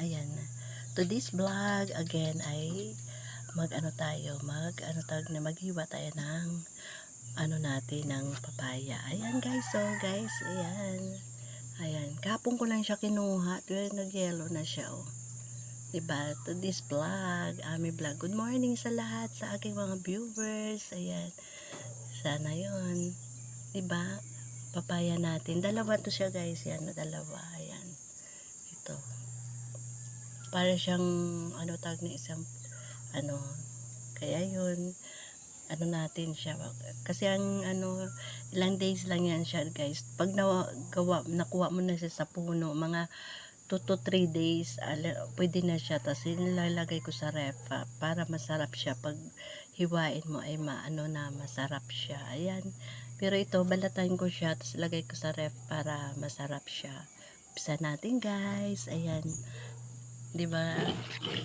Ayan. To this vlog, again, ay maghiwa tayo ng natin ng papaya. Ayan guys, so guys, ayan. Ayan, kapon ko lang siya kinuha, pero nag-yellow na siya, oh. Diba? To this vlog, vlog. Good morning sa lahat, sa aking mga viewers. Ayan. Sana yon, diba? Papaya natin. Dalawa to siya guys, yan, dalawa. Ayan. Ito. Para siyang, tag na isang, kaya yun, natin siya. Kasi ang, ilang days lang yan siya guys. Pag nakuha mo na siya sa puno, mga 2 to 3 days, pwede na siya. Tapos nilalagay ko sa ref para masarap siya. Pag hiwain mo ay masarap siya. Ayan. Pero ito, balatan ko siya. Tapos lagay ko sa ref para masarap siya. Umpisa natin guys. Ayan. Diba?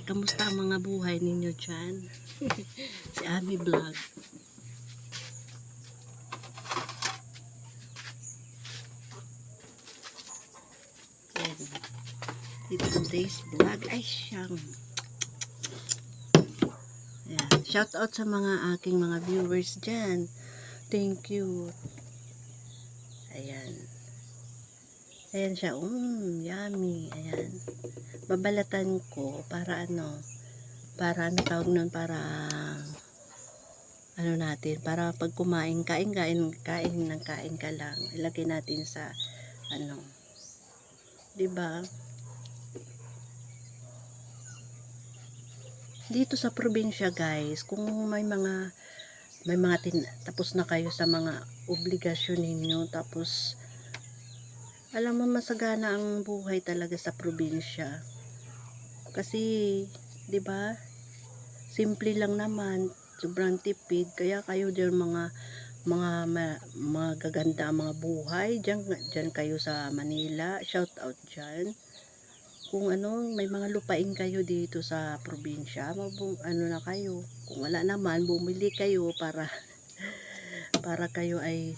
Kamusta ang mga buhay ninyo dyan? Si Ami Vlog. Today's vlog ay siyang shout out sa mga aking mga viewers dyan. Thank you. Ayan siya, yummy. Ayan, babalatan ko para tawag nun, para natin, para pag kumain, kain ka lang, ilagay natin sa diba? Dito sa probinsya guys, kung may mga tapos na kayo sa mga obligasyon ninyo, tapos alam mo, masagana ang buhay talaga sa probinsya. Kasi 'di ba? Simple lang naman, sobrang tipid, kaya kayo diyan mga gaganda ang mga buhay diyan kayo sa Manila. Shout out diyan. Kung may mga lupain kayo dito sa probinsya, na kayo. Kung wala naman, bumili kayo para kayo ay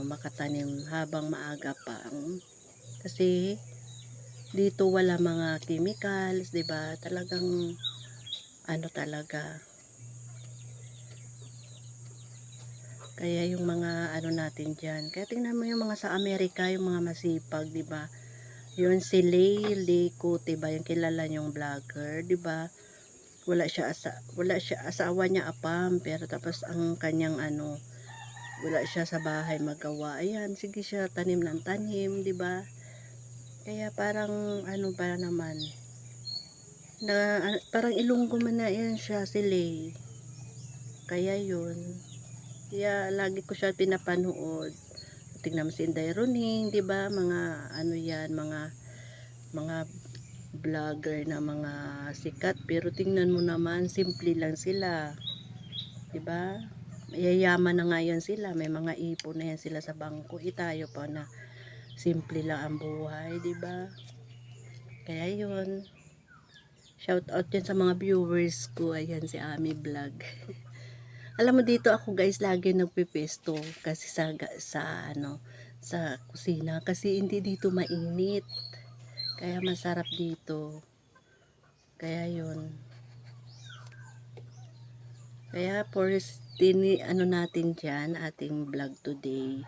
makatanim habang maaga pa. Kasi dito wala mga chemicals, 'di ba? Talagang talaga. Kaya yung mga natin diyan. Kaya tingnan mo yung mga sa Amerika, yung mga masipag, 'di ba? Yun si Lay Cote ba, yung kilala yung vlogger, 'di ba? Wala siya asawa niya apam, pero tapos ang kanyang wala siya sa bahay magawa. Ayan, sige siya tanim ng tanim, 'di ba? Kaya parang para naman na parang Ilonggo man na yan siya, si Lay. Kaya yun. Kaya lagi ko siya pinapanood. Tingnan mo si Inday Roning, 'di ba? Mga yan, mga vlogger na mga sikat, pero tingnan mo naman, simple lang sila. 'Di ba? Mayayaman na nga yan sila, may mga ipon na yan sila sa bangko. Tayo pa na simple lang ang buhay, 'di ba? Kaya yun. Shout out yan sa mga viewers ko. Ayan si Ami Vlog. Alam mo, dito ako guys lagi nagpipesto kasi sa kusina, kasi hindi dito mainit. Kaya masarap dito. Kaya yun. Kaya for natin diyan, ating vlog today.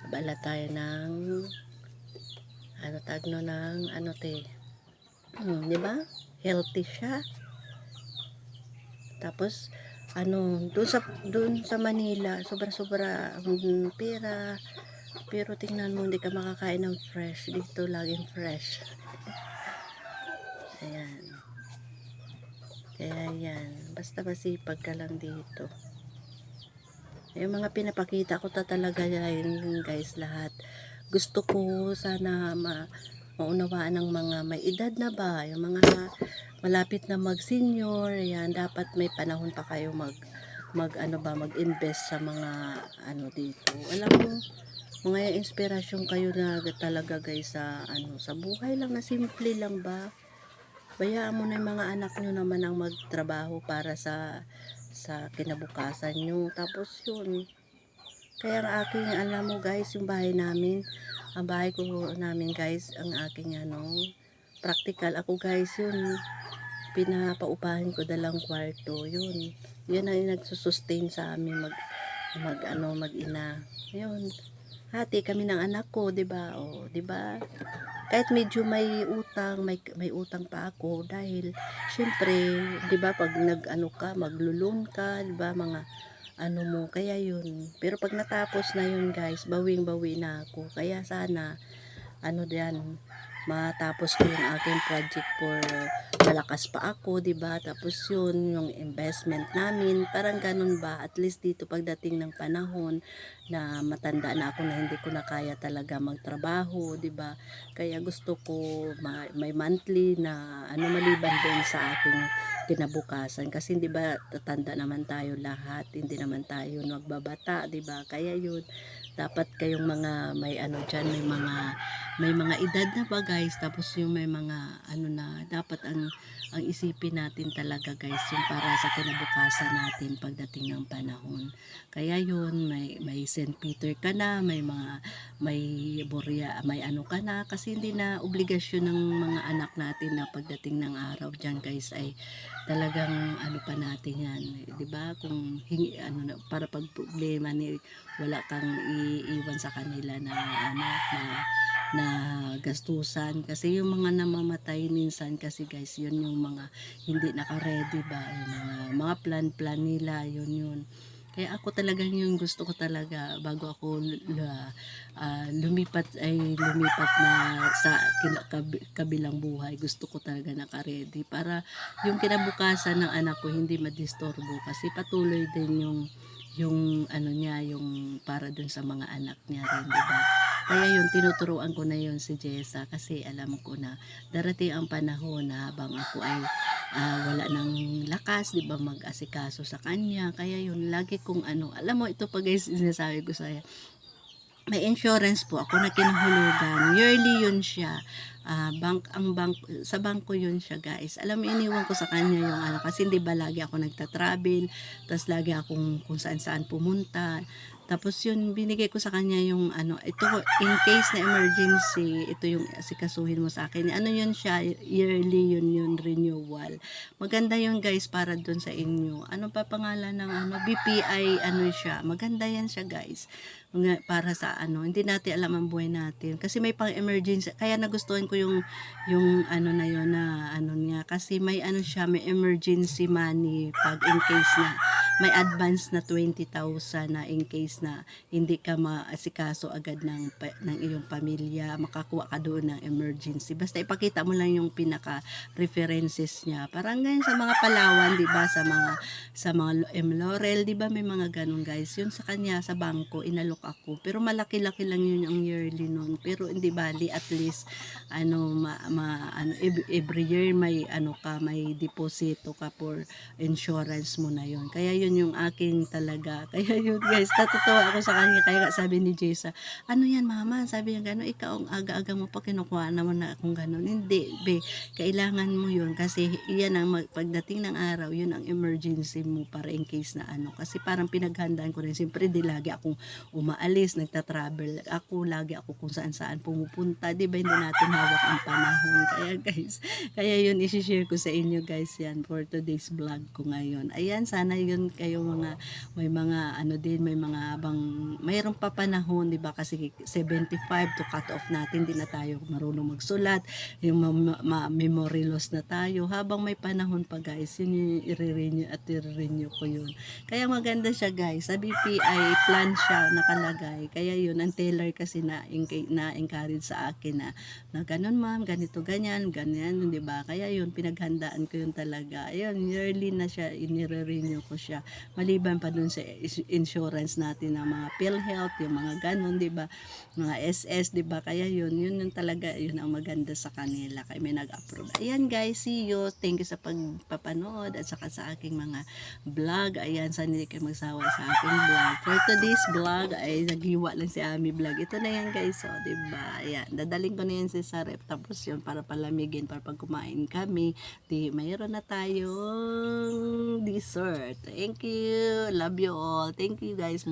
Bala tayo ng di ba? Healthy siya. Tapos doon sa Manila, sobra-sobra ang pera. Pero tingnan mo, hindi ka makakain ng fresh. Dito laging fresh. Ayan. Kaya yan. Basta masipag ka lang dito. Yung mga pinapakita ko talaga yan guys, lahat. Gusto ko sana maunawaan ng mga may edad na ba, yung mga malapit na mag-senior, yan, dapat may panahon pa kayo mag-invest sa mga dito. Alam mo, mga inspirasyon kayo na talaga guys sa buhay lang na simple lang ba. Bayaan mo na yung mga anak nyo naman ang magtrabaho para sa kinabukasan nyo. Tapos yun. Kaya ang aking, alam mo guys, yung bahay namin, ang bahay ko namin guys, ang aking practical. Ako guys, yun, pinapaupahan ko dalang kwarto, yun. Yun ang nagsusustain sa amin mag-ina. Yun. Hati kami ng anak ko, 'di ba? O, 'di ba? Kahit medyo may utang, may utang pa ako dahil syempre, 'di ba, pag nag-ano ka, maglo-loan ka, 'di ba, mga ano mo, kaya yun. Pero pag natapos na yun, guys, bawing-bawi na ako. Kaya sana ano diyan, matapos ko yung aking project for malakas pa ako, 'di ba? Tapos yun yung investment namin, parang ganun ba? At least dito pagdating ng panahon na matanda na ako na hindi ko na kaya talaga magtrabaho, 'di ba? Kaya gusto ko may monthly na maliban din sa aking kinabukasan kasi 'di ba tatanda naman tayo lahat, hindi naman tayo nagbabata, 'di ba? Kaya yun dapat kayong mga may diyan, may mga edad na ba guys, tapos yung may mga na dapat ang isipin natin talaga guys yung para sa kinabukasan natin pagdating ng panahon. Kaya yun, may St. Peter ka na, may Borya, may ka na, kasi hindi na obligasyon ng mga anak natin na pagdating ng araw diyan guys ay talagang pa natin yan, 'di ba? Kung hingi para pag problema ni wala kang iiwan sa kanila na gastusan, kasi yung mga namamatay minsan kasi guys, yun yung mga hindi naka-ready ba, yung mga plan nila, yun. Kaya ako talagang yung gusto ko talaga bago ako lumipat na sa kabilang buhay, gusto ko talaga naka-ready para yung kinabukasan ng anak ko hindi madisturbo, kasi patuloy din yung niya, yung para dun sa mga anak niya rin, diba? Kaya yun, tinuturuan ko na yun si Jessa, kasi alam ko na darating ang panahon na habang ako ay wala ng lakas, 'di ba, mag-asikaso sa kanya. Kaya yun, lagi kong alam mo, ito pa guys, sinasabi ko sa'yo, may insurance po ako na kinahulugan. Yearly yun siya. Sa bangko yun siya guys. Alam mo, iniwan ko sa kanya yung kasi hindi ba lagi ako nagta-travel, tapos lagi akong kung saan pumunta. Tapos yun, binigay ko sa kanya yung ito, in case na emergency, ito yung asikasuhin mo sa akin. Yun siya, yearly yun renewal. Maganda yun guys, para dun sa inyo. Ano pa pangalan ng BPI, siya. Maganda yan siya guys. Para sa hindi natin alam ang buhay natin. Kasi may pang emergency. Kaya nagustuhan ko yung na yun na niya. Kasi may siya, may emergency money pag in case na may advance na 20,000 na in case na hindi ka maasikaso agad ng iyong pamilya, makakuha ka doon ng emergency. Basta ipakita mo lang yung pinaka references niya. Parang ganyan sa mga Palawan, 'di ba? Sa mga Laurel, 'di ba? May mga ganun guys. Yun sa kanya sa bangko inalok ako. Pero malaki-laki lang yun ang yearly noon. Pero hindi bali, at least every year may may deposito ka for insurance mo na yun. Kaya yun yung aking talaga. Kaya yun guys, natutuwa ako sa kanya. Kaya sabi ni Jessa, yan mama? Sabi niya gano'n, ikaw ang aga-aga mo pa kinukuha naman na akong gano'n. Hindi, be, kailangan mo yun kasi iyan ang pagdating ng araw, yun ang emergency mo para in case na kasi parang pinaghandaan ko rin. Siyempre, di lagi akong umaalis, nagta-travel. Lagi ako kung saan-saan pumupunta. Di ba, hindi natin hawak ang panahon. Kaya guys, yun, isi-share ko sa inyo guys yan for today's vlog ko ngayon. Ayan, sana yun kayo may mga may mga mayroong pa panahon, di ba? Kasi 75 to cut off natin, di na tayo marunong magsulat, yung memory loss na tayo. Habang may panahon pa guys, yun yung i-renew ko yun. Kaya maganda siya guys. Sa BPI plan siya nakalagay. Kaya yun, ang teller kasi na-encourage sa akin na ganun ma'am, ganito, ganyan, di ba? Kaya yun, pinaghandaan ko yun talaga. Ayun, yearly na siya, inire-renew ko siya. Maliban pa dun sa insurance natin ng mga PhilHealth, yung mga ganun, di ba? Mga SS, di ba? Kaya yun yung talaga, yun ang maganda sa kanila. Kaya may nag-approve. Ayan guys, see you. Thank you sa pagpapanood at saka sa aking mga vlog. Ayan, sana hindi kayo magsawa sa aking vlog. For today's vlog, ay naghiwa lang si Ami Vlog. Ito na yan guys, di ba? Ayan, dadaling ko na yan sa rep. Tapos yun, para palamigin, para pag kumain kami, mayroon na tayong dessert. Thank you. Love you all. Thank you guys.